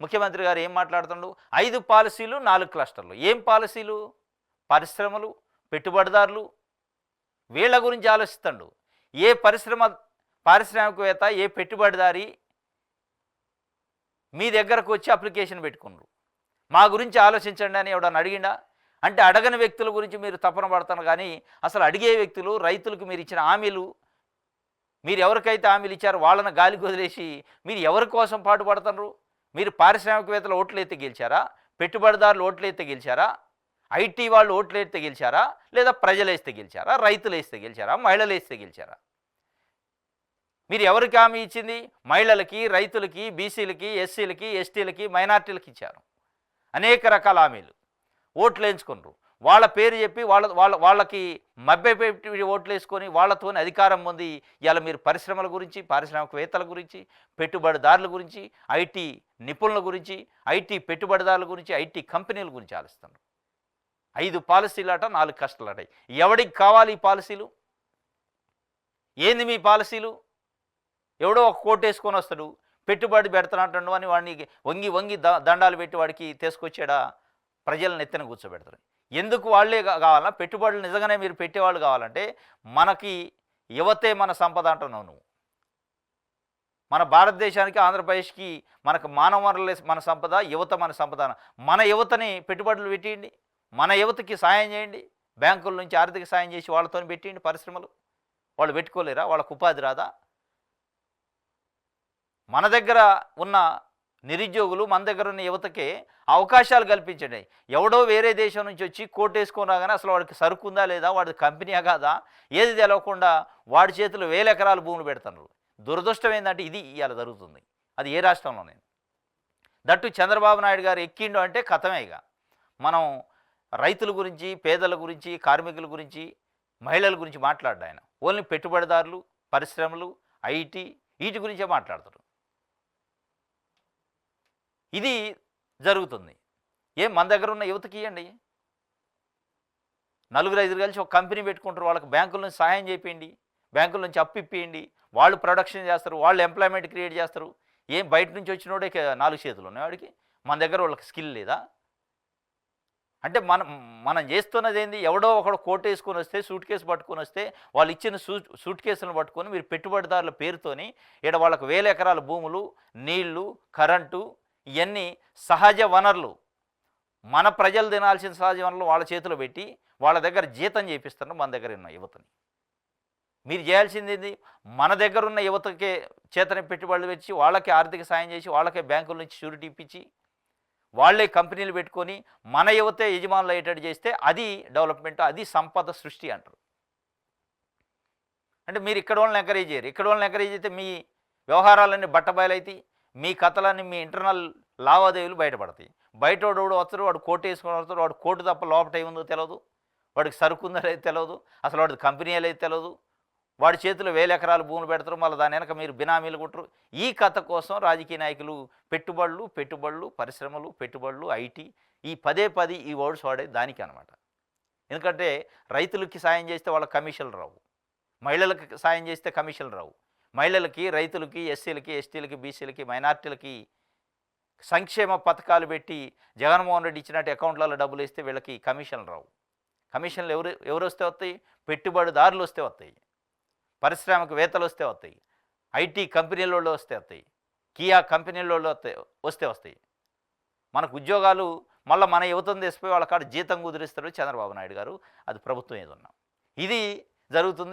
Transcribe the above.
ముఖ్యమంత్రి గారు ఏం మాట్లాడుతుండు? 5 పాలసీలు 4 క్లస్టర్లు. ఏం పాలసీలు? పరిశ్రమలు, పెట్టుబడిదారులు వీళ్ళ గురించి ఆలోచిస్తాడు. ఏ పారిశ్రామికవేత్త, ఏ పెట్టుబడిదారి మీ దగ్గరకు వచ్చి అప్లికేషన్ పెట్టుకున్నారు, మా గురించి ఆలోచించండి అని ఎవడన్నా అడిగిండా? అంటే అడగని వ్యక్తుల గురించి మీరు తపన పడతాను, కానీ అసలు అడిగే వ్యక్తులు, రైతులకు మీరు ఇచ్చిన హామీలు, మీరు ఎవరికైతే హామీలు ఇచ్చారో వాళ్ళని గాలికి వదిలేసి మీరు ఎవరి కోసం పాటుపడుతున్నారు? మీరు పారిశ్రామికవేత్తలు ఓట్లు ఎత్తి గెలిచారా? పెట్టుబడిదారులు ఓట్లు ఎత్తి గెలిచారా? ఐటీ వాళ్ళు ఓట్లు ఎత్తి గెలిచారా? లేదా ప్రజలు వేస్తే గెలిచారా? రైతులు వేస్తే గెలిచారా? మహిళలు వేస్తే గెలిచారా? మీరు ఎవరికి హామీ ఇచ్చింది? మహిళలకి, రైతులకి, బీసీలకి, ఎస్సీలకి, ఎస్టీలకి, మైనార్టీలకి ఇచ్చారు. అనేక రకాల హామీలు. ఓట్లు వేయించుకున్నారు. వాళ్ళ పేరు చెప్పి వాళ్ళకి మభ్యపెట్టి ఓట్లు వేసుకొని వాళ్ళతోనే అధికారం పొంది ఇలా మీరు పరిశ్రమల గురించి, పారిశ్రామికవేత్తల గురించి, పెట్టుబడిదారుల గురించి, ఐటీ నిపుణుల గురించి, ఐటీ పెట్టుబడిదారుల గురించి, ఐటీ కంపెనీల గురించి ఆలోచిస్తున్నారు. 5 పాలసీలట, 4 కష్టాలట. ఎవడికి కావాలి ఈ పాలసీలు? ఏంది మీ పాలసీలు? ఎవడో ఒక కోట్ వేసుకొని వస్తాడు, పెట్టుబడి పెడతానంటాడు అని వాడిని వంగి వంగి దండాలు పెట్టి వాడికి తీసుకొచ్చాడా? ప్రజలను ఎత్తిన కూర్చోబెడతారు. ఎందుకు? వాళ్ళే కావాలా? పెట్టుబడులు నిజంగానే మీరు పెట్టేవాళ్ళు కావాలంటే మనకి యువతే మన సంపద అంటున్నావు నువ్వు. మన భారతదేశానికి, ఆంధ్రప్రదేశ్కి మనకు మానవ వనరులే మన సంపద, యువత మన సంపద. మన యువతని పెట్టుబడులు పెట్టియండి, మన యువతకి సాయం చేయండి, బ్యాంకుల నుంచి ఆర్థిక సాయం చేసి వాళ్ళతో పెట్టియండి పరిశ్రమలు. వాళ్ళు పెట్టుకోలేరా? వాళ్ళకు ఉపాధి రాదా? మన దగ్గర ఉన్న నిరుద్యోగులు, మన దగ్గర ఉన్న యువతకే అవకాశాలు కల్పించండి. ఎవడో వేరే దేశం నుంచి వచ్చి కోట్ వేసుకొని రాగానే అసలు వాడికి సరుకుందా లేదా, వాడి కంపెనీయా కాదా, ఏది తెలవకుండా వాడి చేతులు 1000 ఎకరాల భూములు పెడుతున్నారు. దురదృష్టం ఏంటంటే ఇది ఇవాళ జరుగుతుంది. అది ఏ రాష్ట్రంలోనే. దట్టు చంద్రబాబు నాయుడు గారు ఎక్కిండు అంటే కథమే. ఇక మనం రైతుల గురించి, పేదల గురించి, కార్మికుల గురించి, మహిళల గురించి మాట్లాడ్డా ఆయన. ఓన్లీ పెట్టుబడిదారులు, పరిశ్రమలు, ఐటీ వీటి గురించే మాట్లాడతారు. ఇది జరుగుతుంది. మన దగ్గర ఉన్న యువతకి ఇవ్వండి. 4-5 కలిసి ఒక కంపెనీ పెట్టుకుంటారు, వాళ్ళకి బ్యాంకుల నుంచి సహాయం చేయండి, బ్యాంకుల నుంచి అప్పు ఇప్పియండి, వాళ్ళు ప్రొడక్షన్ చేస్తారు, వాళ్ళు ఎంప్లాయ్మెంట్ క్రియేట్ చేస్తారు. బయట నుంచి వచ్చినోడే 4 చేతులు ఉన్నాయి వాడికి. మన దగ్గర వాళ్ళకి స్కిల్ లేదా? అంటే మనం చేస్తున్నది ఏంది? ఎవడో ఒకడు కోట్ వేసుకొని వస్తే, సూట్ కేసు పట్టుకొని వస్తే, వాళ్ళు ఇచ్చిన సూట్ కేసులను పట్టుకొని మీరు పెట్టుబడిదారుల పేరుతోని ఇక్కడ వాళ్ళకు 1000 ఎకరాల భూములు, నీళ్లు, కరెంటు, ఇవన్నీ సహజ వనరులు, మన ప్రజలు తినాల్సిన సహజ వనరులు వాళ్ళ చేతిలో పెట్టి వాళ్ళ దగ్గర జీతం చేపిస్తున్నారు మన దగ్గర ఉన్న యువతని. మీరు చేయాల్సింది ఏంది? మన దగ్గర ఉన్న యువతకే చేతని పెట్టుబడులు పెట్టి వాళ్ళకి ఆర్థిక సాయం చేసి వాళ్ళకే బ్యాంకుల నుంచి షూరిటీ ఇప్పించి వాళ్ళే కంపెనీలు పెట్టుకొని మన యువతే యజమానులు అయ్యేటట్టు చేస్తే అది డెవలప్మెంట్, అది సంపద సృష్టి అంటారు. అంటే మీరు ఇక్కడ వాళ్ళని ఎంకరేజ్ చేయరు. ఇక్కడ వాళ్ళని ఎంకరేజ్ అయితే మీ వ్యవహారాలన్నీ బట్టబయలైతాయి, మీ కథలన్నీ, మీ ఇంటర్నల్ లావాదేవీలు బయటపడతాయి. బయటోడు వస్తాడు, వాడు కోటు వేసుకొని వస్తాడు, వాడు కోటు తప్ప లోపట ఏముందో తెలియదు, వాడికి సరుకుందో అయితే తెలియదు, అసలు వాడి కంపెనీ అయితే తెలియదు, వాడి చేతిలో 1000 ఎకరాలు భూములు పెడతారు, మళ్ళీ దాని వెనక మీరు బినామీలు కుట్టరు. ఈ కథ కోసం రాజకీయ నాయకులు పెట్టుబడులు, పరిశ్రమలు, పెట్టుబడులు, ఐటీ ఈ పదే ఈ వర్డ్స్ వాడేది దానికి అనమాట. ఎందుకంటే రైతులకి సాయం చేస్తే వాళ్ళకి కమిషన్లు రావు, మహిళలకు సాయం చేస్తే కమిషన్లు రావు. మహిళలకి, రైతులకి, ఎస్సీలకి, ఎస్టీలకి, బీసీలకి, మైనార్టీలకి సంక్షేమ పథకాలు పెట్టి జగన్మోహన్ రెడ్డి ఇచ్చినట్టు అకౌంట్లలో డబ్బులు ఇస్తే వీళ్ళకి కమిషన్లు రావు. కమిషన్లు ఎవరు వస్తే వస్తాయి? పెట్టుబడిదారులు వస్తే వస్తాయి, పారిశ్రామికవేత్తలు వస్తే వస్తాయి, ఐటీ కంపెనీలలో వస్తే వస్తాయి, కియా కంపెనీలలో వస్తాయి. మనకు ఉద్యోగాలు మళ్ళీ మన యువతను తెసిపోయి వాళ్ళ కాడ జీతం కుదిరిస్తాడు చంద్రబాబు నాయుడు గారు. అది ప్రభుత్వం ఏదన్నా ఇది జరుగుతుంది.